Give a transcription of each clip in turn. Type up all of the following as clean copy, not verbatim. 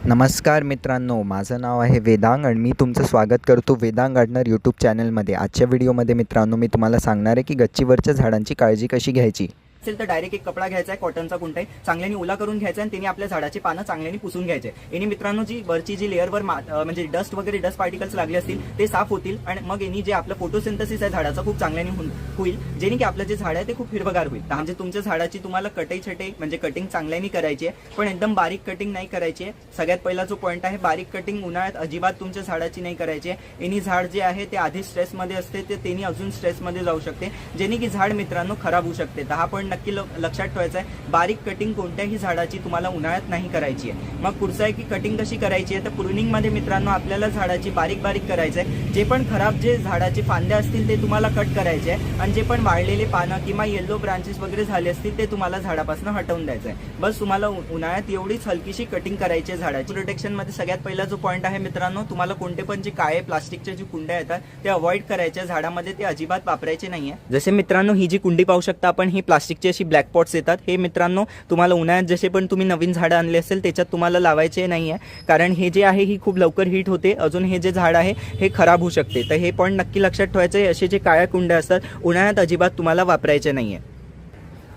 नमस्कार मित्रांनो, माझं नाव आहे वेदांग आणि मी तुमचं स्वागत करतो वेदांग गार्डनर यूट्यूब चॅनलमध्ये। आजच्या व्हिडिओमध्ये मित्रांनो मी तुम्हाला सांगणार आहे की गच्चीवरच्या झाडांची काळजी कशी घ्यायची। असेल तर डायरेक्ट एक कपडा घ्यायचा आहे, कॉटनचा कोणताही चांगल्याने ओला करून घ्यायचा आणि त्यांनी आपल्या झाडाची पानं चांगल्याने पुसून घ्यायचे। यांनी मित्रांनो जी वरची जी लेअरवर म्हणजे डस्ट पार्टिकल्स लागले असतील ते साफ होतील आणि मग यांनी जे आपलं फोटोसिंथेसिस आहे झाडाचा खूप चांगल्याने होईल, जेणे की आपलं जे झाड आहे ते खूप हिरवगार होईल। म्हणजे तुमच्या झाडाची तुम्हाला कटाई छटाई म्हणजे कटिंग चांगल्याने करायची आहे, पण एकदम बारीक कटिंग नाही करायची आहे। सगळ्यात पहिला जो पॉईंट आहे, बारीक कटिंग उन्हाळ्यात अजिबात तुमच्या झाडाची नाही करायची आहे। यांनी झाड जे आहे ते आधी स्ट्रेसमध्ये असते ते त्यांनी अजून स्ट्रेसमध्ये जाऊ शकते, जेणे की झाड मित्रांनो खराब होऊ शकते। तर हा पॉईंट नक्की लक्षात ठेवायचा आहे। बारीक कटिंग कोणत्याही झाडाची तुम्हाला उन्हाळ्यात नाही करायची आहे। मग पुढचं आहे की कटिंग कशी करायची आहे, तर प्रूनिंग मध्ये मित्रांनो आपल्याला झाडाची बारीक बारीक करायचं आहे। जे पण खराब जे झाडाचे फांद्या असतील ते तुम्हाला कट करायचे आहे आणि जे पण वाळलेले पानं किंवा येलो ब्रांचेस वगैरे झाले असतील ते तुम्हाला झाडापासून हटवून द्यायचं आहे। बस तुम्हाला उन्हाळ्यात एवढीच हलकीशी कटिंग करायची आहे झाडाची। प्रोटेक्शन मध्ये सगळ्यात पहिला जो पॉईंट आहे मित्रांनो, तुम्हाला कोणते पण जे काळे प्लास्टिकचे जे कुंड्या येतात ते अवॉइड करायचे, झाडामध्ये ते अजिबात वापरायचे नाहीये। जसे मित्रांनो ही जी कुंडी पाहू शकता आपण, ही प्लास्टिकची अशी ब्लॅक पॉट्स येतात। हे मित्रांनो तुम्हाला उन्हाळ्यात जसे पण तुम्ही नवीन झाडं आणले असेल त्याच्यात तुम्हाला लावायचे नाहीये, कारण हे जे आहे ही खूप लवकर हीट होते, अजून हे जे झाड आहे हे खराब होऊ शकते। तर हे पॉईंट नक्की लक्षात ठेवायचे। असे जे काळ्या कुंड्या असतात उन्हाळ्यात अजिबात तुम्हाला वापरायचे नाहीये।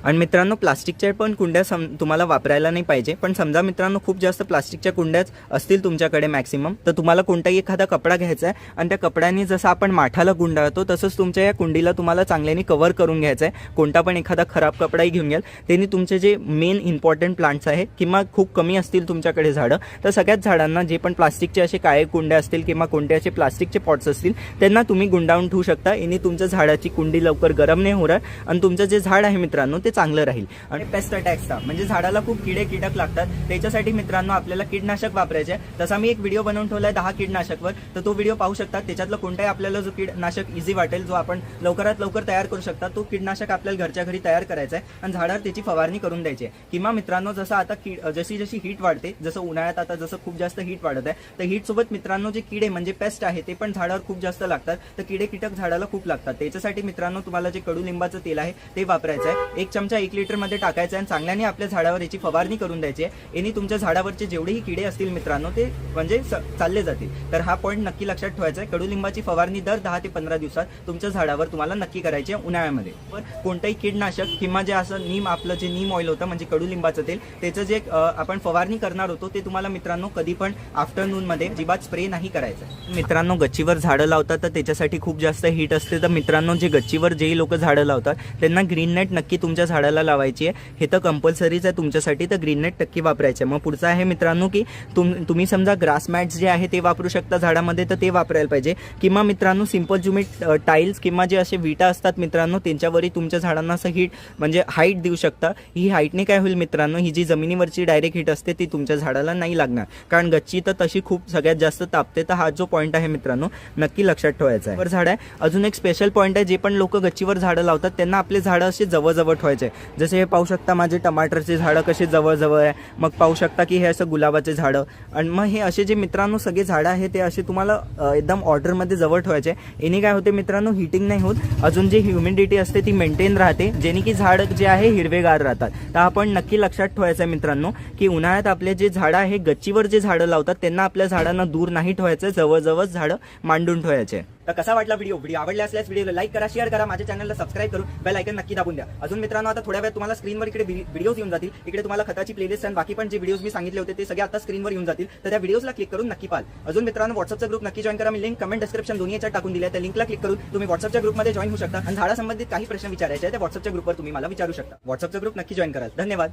आणि मित्रांनो प्लास्टिकच्या पण कुंड्या तुम्हाला वापरायला नाही पाहिजे, पण समजा मित्रांनो खूप जास्त प्लास्टिकच्या कुंड्याच असतील तुमच्याकडे मॅक्सिमम, तर तुम्हाला कोणताही एखादा कपडा घ्यायचा आहे आणि त्या कपड्याने जसं आपण माठाला गुंडाळतो तसंच तुमच्या या कुंडीला तुम्हाला चांगल्याने कव्हर करून घ्यायचं आहे। कोणता पण एखादा खराब कपडाही घेऊन घ्याल, त्यांनी तुमचे जे मेन इम्पॉर्टंट प्लांट्स आहे किंवा खूप कमी असतील तुमच्याकडे झाडं, तर सगळ्याच झाडांना जे पण प्लास्टिकचे असे काळे कुंड्या असतील किंवा कोणते असे प्लास्टिकचे पॉट्स असतील त्यांना तुम्ही गुंडाळून ठेवू शकता। यांनी तुमच्या झाडाची कुंडी लवकर गरम नाही होणार आणि तुमचं जे झाड आहे मित्रांनो ते चांगलं राहील। आणि पेस्ट अटॅक्सचा म्हणजे झाडाला खूप किडे कीटक लागतात, त्याच्यासाठी मित्रांनो आपल्याला कीटनाशक वापरायचे आहे। तसा मी एक व्हिडिओ बनवून ठेवलाय 10 कीटनाशकवर, तर तो व्हिडिओ पाहू शकता। त्याच्यातलं कोणताही आपल्याला जो कीटनाशक इझी वाटेल, जो आपण लवकरात लवकर तयार करू शकता, तो कीटनाशक आपल्याला घरच्या घरी तयार करायचा आहे आणि झाडावर त्याची फवारणी करून द्यायची आहे। किंवा मित्रांनो जसं आता जशी जशी हीट वाढते, जसं उन्हाळ्यात आता जसं खूप जास्त हीट वाढत आहे, तर हीट सोबत मित्रांनो जे किडे म्हणजे पेस्ट आहे ते पण झाडावर खूप जास्त लागतात, तर किडे कीटक झाडाला खूप लागतात। त्याच्यासाठी मित्रांनो तुम्हाला जे कडुलिंबाचं तेल आहे ते वापरायचं आहे। 1 चमचा 1 लिटर मध्ये टाकायचं आणि चांगल्याने आपल्या झाडावर याची फवारणी करून द्यायची आहे। यांनी तुमच्या झाडावरचे जेवढेही किडे असतील मित्रांनो ते म्हणजे चालले जातील। तर हा पॉईंट नक्की लक्षात ठेवायचा आहे। कडुलिंबाची फवारणी दर 10 ते 15 दिवसात तुमच्या झाडावर तुम्हाला नक्की करायची आहे उन्हाळ्यामध्ये। पण कोणताही कीटनाशक किंवा जे असं आपलं जे नीम ऑइल होतं म्हणजे कडुलिंबाचं तेल, त्याचं जे आपण फवारणी करणार होतो ते तुम्हाला मित्रांनो कधी पण आफ्टरनून मध्ये अजिबात स्प्रे नाही करायचं। मित्रांनो गच्चीवर झाडं लावतात तर त्याच्यासाठी खूप जास्त हीट असते, तर मित्रांनो जे गच्चीवर जे लोक झाडं लावतात त्यांना ग्रीन नेट नक्की तुमच्या झाडाला लावायची आहे। हे तर कंपल्सरीच आहे तुमच्यासाठी, तर ग्रीन नेट नक्की वापरायचे। मग पुढचं आहे मित्रांनो की तुम्ही समजा ग्रास मॅट्स जे आहे ते वापरू शकता झाडामध्ये, तर ते वापरायला पाहिजे। किंवा मित्रांनो सिंपल तुम्ही टाईल्स किंवा जे असे विटा असतात मित्रांनो त्यांच्यावरही तुमच्या झाडांना असं हीट म्हणजे हाईट देऊ शकता। ही हाईटने काय होईल मित्रांनो, ही जी जमिनीवरची डायरेक्ट हीट असते ती तुमच्या झाडाला नाही लागणार, कारण गच्ची तर तशी खूप सगळ्यात जास्त तापते। तर हा जो पॉईंट आहे मित्रांनो नक्की लक्षात ठेवायचा आहे। वर झाड आहे अजून एक स्पेशल पॉईंट आहे, जे पण लोक गच्चीवर झाडं लावतात त्यांना आपले झाडं असे जवळ ठेवायचे। जसे हे पाहू शकता माझे टमाटरचे झाडं कसे जवळ आहे, मग पाहू शकता की हे असं गुलाबाचे झाडं, आणि मग हे असे जे मित्रांनो सगळे झाडं आहे ते असे तुम्हाला एकदम ऑर्डरमध्ये जवळ ठेवायचे। याने काय होते मित्रांनो, हिटिंग नाही होत, अजून जी ह्युमिडिटी असते ती मेंटेन राहते, जेणे की झाड जे आहे हिरवेगार राहतात। तर आपण नक्की लक्षात ठेवायचं आहे मित्रांनो की उन्हाळ्यात आपले जे झाडं आहे गच्चीवर जे झाडं लावतात त्यांना आपल्या झाडांना दूर नाही ठेवायचं, जवळ झाडं मांडून ठेवायचे। तर कसा वाटला व्हिडिओ आवडला असल्यास व्हिडिओला लाईक करा, शेअर करा, माझ्या चॅनलला सबस्क्राईब करून बेल आयकन नक्की दाबून द्या। अजून मित्रांनो आता थोड्या वेळात तुम्हाला स्क्रीनवर इकडे व्हिडिओज येऊन जातील, इकडे तुम्हाला खताची प्लेलिस्ट आणि बाकी पण जे व्हिडिओज मी सांगितले होते ते सगळे आता स्क्रीनवर येऊन जातील, तर त्या व्हिडिओजला क्लिक करून नक्की पाल। अजून मित्रांनो व्हॉट्सअपचा ग्रुप नक्की जॉईन करा, मी लिंक कमेंट डिस्क्रिप्शन दोन्ही याच्यात टाकून दिली आहे, त्या लिंकला क्लिक करून तुम्ही व्हॉट्सअपच्या ग्रुपमध्ये जॉईन होऊ शकता आणि झाडासंबंधित काही प्रश्न विचारायचे आहे त्या व्हॉट्सअपच्या ग्रुपवर तुम्ही मला विचारू शकता। व्हॉट्सअपचा ग्रुप नक्की जॉईन करा। धन्यवाद।